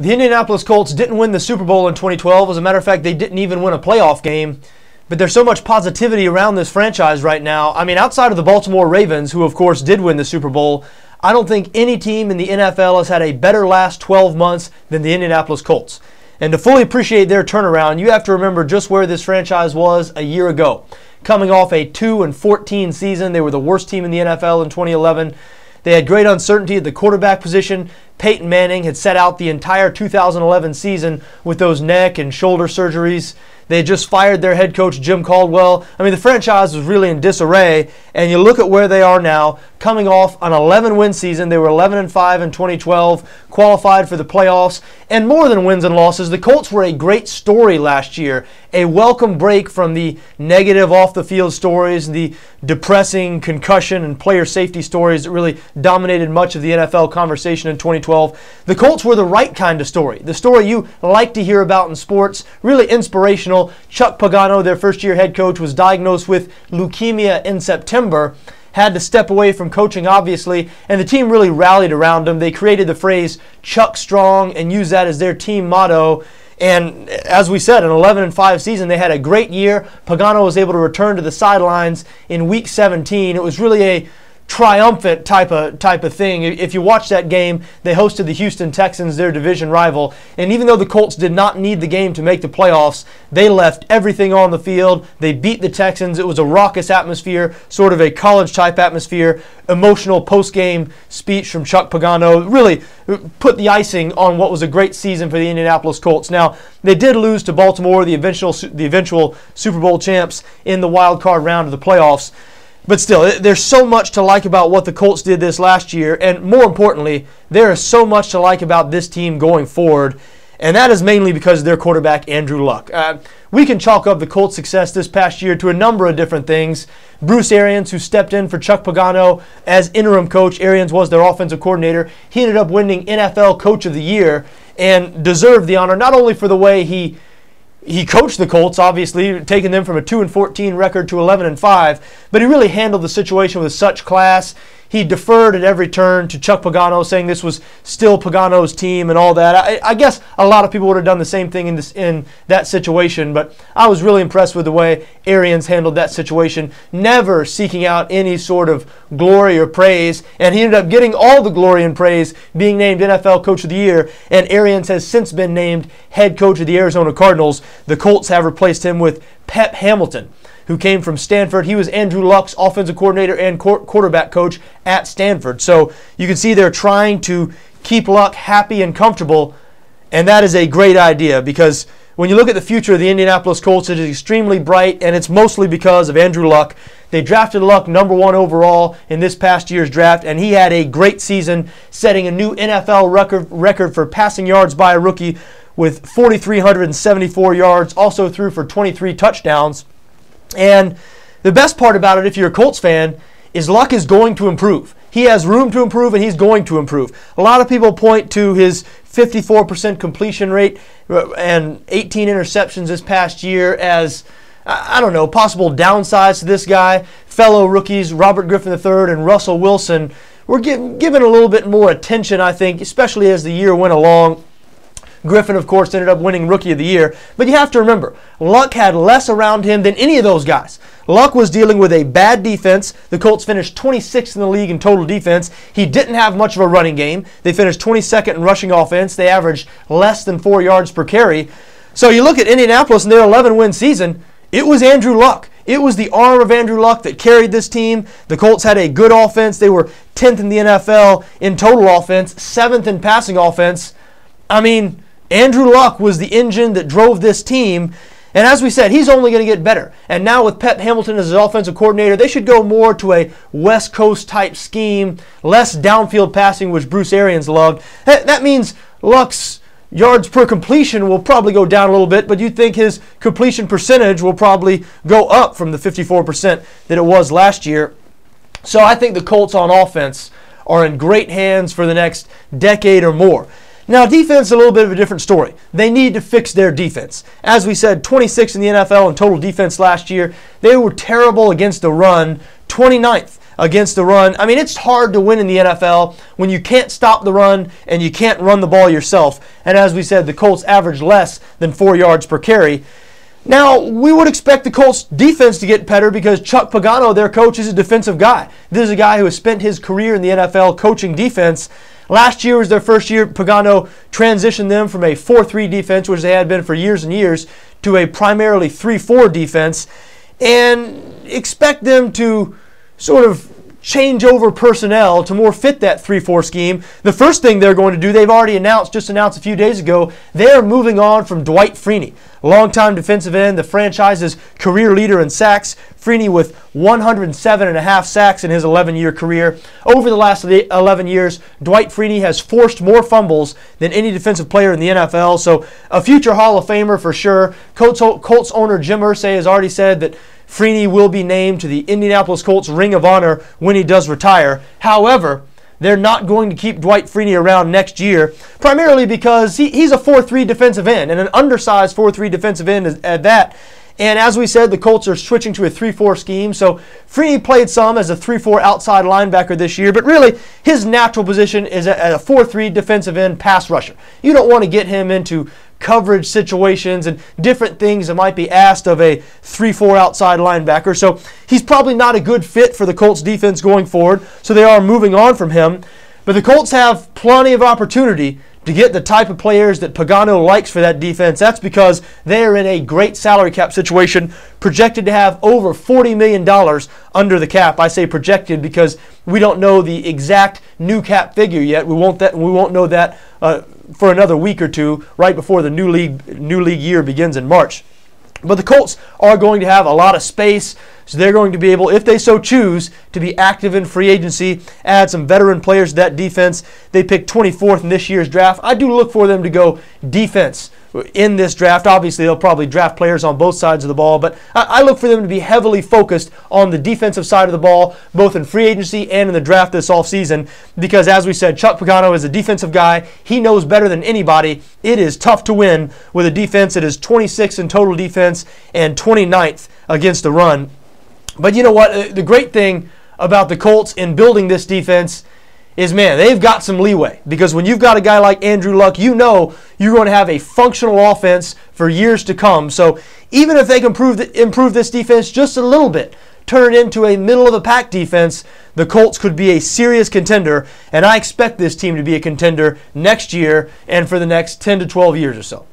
The Indianapolis Colts didn't win the Super Bowl in 2012. As a matter of fact, they didn't even win a playoff game. But there's so much positivity around this franchise right now. I mean, outside of the Baltimore Ravens, who of course did win the Super Bowl, I don't think any team in the NFL has had a better last 12 months than the Indianapolis Colts. And to fully appreciate their turnaround, you have to remember just where this franchise was a year ago. Coming off a 2-14 season, they were the worst team in the NFL in 2011. They had great uncertainty at the quarterback position. Peyton Manning had set out the entire 2011 season with those neck and shoulder surgeries. They had just fired their head coach, Jim Caldwell. I mean, the franchise was really in disarray. And you look at where they are now, coming off an 11-win season. They were 11-5 in 2012, qualified for the playoffs. And more than wins and losses, the Colts were a great story last year. A welcome break from the negative off-the-field stories, the depressing concussion and player safety stories that really dominated much of the NFL conversation in 2012. The Colts were the right kind of story, the story you like to hear about in sports, really inspirational. Chuck Pagano, their first-year head coach, was diagnosed with leukemia in September, had to step away from coaching, obviously, and the team really rallied around him. They created the phrase Chuck Strong and used that as their team motto. And as we said, an 11-5 season, they had a great year. Pagano was able to return to the sidelines in Week 17. It was really a triumphant type of thing. If you watch that game, they hosted the Houston Texans, their division rival, and even though the Colts did not need the game to make the playoffs, they left everything on the field. They beat the Texans. It was a raucous atmosphere, sort of a college-type atmosphere. Emotional post-game speech from Chuck Pagano really put the icing on what was a great season for the Indianapolis Colts. Now, they did lose to Baltimore, the eventual Super Bowl champs, in the wild card round of the playoffs. But still, there's so much to like about what the Colts did this last year, and more importantly, there is so much to like about this team going forward, and that is mainly because of their quarterback, Andrew Luck. We can chalk up the Colts' success this past year to a number of different things. Bruce Arians, who stepped in for Chuck Pagano as interim coach, Arians was their offensive coordinator. He ended up winning NFL Coach of the Year and deserved the honor not only for the way he coached the Colts, obviously, taking them from a 2-14 record to 11-5, but he really handled the situation with such class. He deferred at every turn to Chuck Pagano, saying this was still Pagano's team and all that. I guess a lot of people would have done the same thing in that situation, but I was really impressed with the way Arians handled that situation, never seeking out any sort of glory or praise, and he ended up getting all the glory and praise, being named NFL Coach of the Year, and Arians has since been named head coach of the Arizona Cardinals. The Colts have replaced him with Pep Hamilton, who came from Stanford. He was Andrew Luck's offensive coordinator and quarterback coach at Stanford. So you can see they're trying to keep Luck happy and comfortable, and that is a great idea because when you look at the future of the Indianapolis Colts, it is extremely bright, and it's mostly because of Andrew Luck. They drafted Luck number 1 overall in this past year's draft, and he had a great season, setting a new NFL record for passing yards by a rookie with 4,374 yards, also threw for 23 touchdowns. And the best part about it, if you're a Colts fan, is Luck is going to improve. He has room to improve, and he's going to improve. A lot of people point to his 54% completion rate and 18 interceptions this past year as, I don't know, possible downsides to this guy. Fellow rookies Robert Griffin III and Russell Wilson were given a little bit more attention, I think, especially as the year went along. Griffin, of course, ended up winning Rookie of the Year. But you have to remember, Luck had less around him than any of those guys. Luck was dealing with a bad defense. The Colts finished 26th in the league in total defense. He didn't have much of a running game. They finished 22nd in rushing offense. They averaged less than 4 yards per carry. So you look at Indianapolis and their 11-win season, it was Andrew Luck. It was the arm of Andrew Luck that carried this team. The Colts had a good offense. They were 10th in the NFL in total offense, 7th in passing offense. I mean, Andrew Luck was the engine that drove this team, and as we said, he's only going to get better. And now with Pep Hamilton as his offensive coordinator, they should go more to a West Coast type scheme, less downfield passing, which Bruce Arians loved. That means Luck's yards per completion will probably go down a little bit, but you think his completion percentage will probably go up from the 54% that it was last year. So I think the Colts on offense are in great hands for the next decade or more. Now, defense is a little bit of a different story. They need to fix their defense. As we said, 26th in the NFL in total defense last year. They were terrible against the run, 29th against the run. I mean, it's hard to win in the NFL when you can't stop the run and you can't run the ball yourself. And as we said, the Colts average less than 4 yards per carry. Now, we would expect the Colts defense to get better because Chuck Pagano, their coach, is a defensive guy. This is a guy who has spent his career in the NFL coaching defense. Last year was their first year. Pagano transitioned them from a 4-3 defense, which they had been for years and years, to a primarily 3-4 defense, and expect them to sort of change over personnel to more fit that 3-4 scheme. The first thing they're going to do, they've already just announced a few days ago, they are moving on from Dwight Freeney, longtime defensive end, the franchise's career leader in sacks. Freeney with 107.5 sacks in his 11-year career. Over the last 11 years, Dwight Freeney has forced more fumbles than any defensive player in the NFL, so a future Hall of Famer for sure. Colts owner Jim Irsay has already said that Freeney will be named to the Indianapolis Colts Ring of Honor when he does retire. However, they're not going to keep Dwight Freeney around next year, primarily because he's a 4-3 defensive end, and an undersized 4-3 defensive end at that. And as we said, the Colts are switching to a 3-4 scheme. So Freeney played some as a 3-4 outside linebacker this year, but really his natural position is a 4-3 defensive end pass rusher. You don't want to get him into coverage situations and different things that might be asked of a 3-4 outside linebacker. So he's probably not a good fit for the Colts defense going forward, so they are moving on from him. But the Colts have plenty of opportunity to get the type of players that Pagano likes for that defense. That's because they are in a great salary cap situation, projected to have over $40 million under the cap. I say projected because we don't know the exact new cap figure yet. We won't know that for another week or two, right before the new league year begins in March. But the Colts are going to have a lot of space, so they're going to be able, if they so choose, to be active in free agency, add some veteran players to that defense. They picked 24th in this year's draft. I do look for them to go defense in this draft. Obviously, they'll probably draft players on both sides of the ball, but I look for them to be heavily focused on the defensive side of the ball, both in free agency and in the draft this offseason, because as we said, Chuck Pagano is a defensive guy. He knows better than anybody. It is tough to win with a defense that is 26th in total defense and 29th against the run. But you know what? The great thing about the Colts in building this defense is, man, they've got some leeway, because when you've got a guy like Andrew Luck, you know you're going to have a functional offense for years to come. So even if they can improve this defense just a little bit, turn it into a middle-of-the-pack defense, the Colts could be a serious contender, and I expect this team to be a contender next year and for the next 10 to 12 years or so.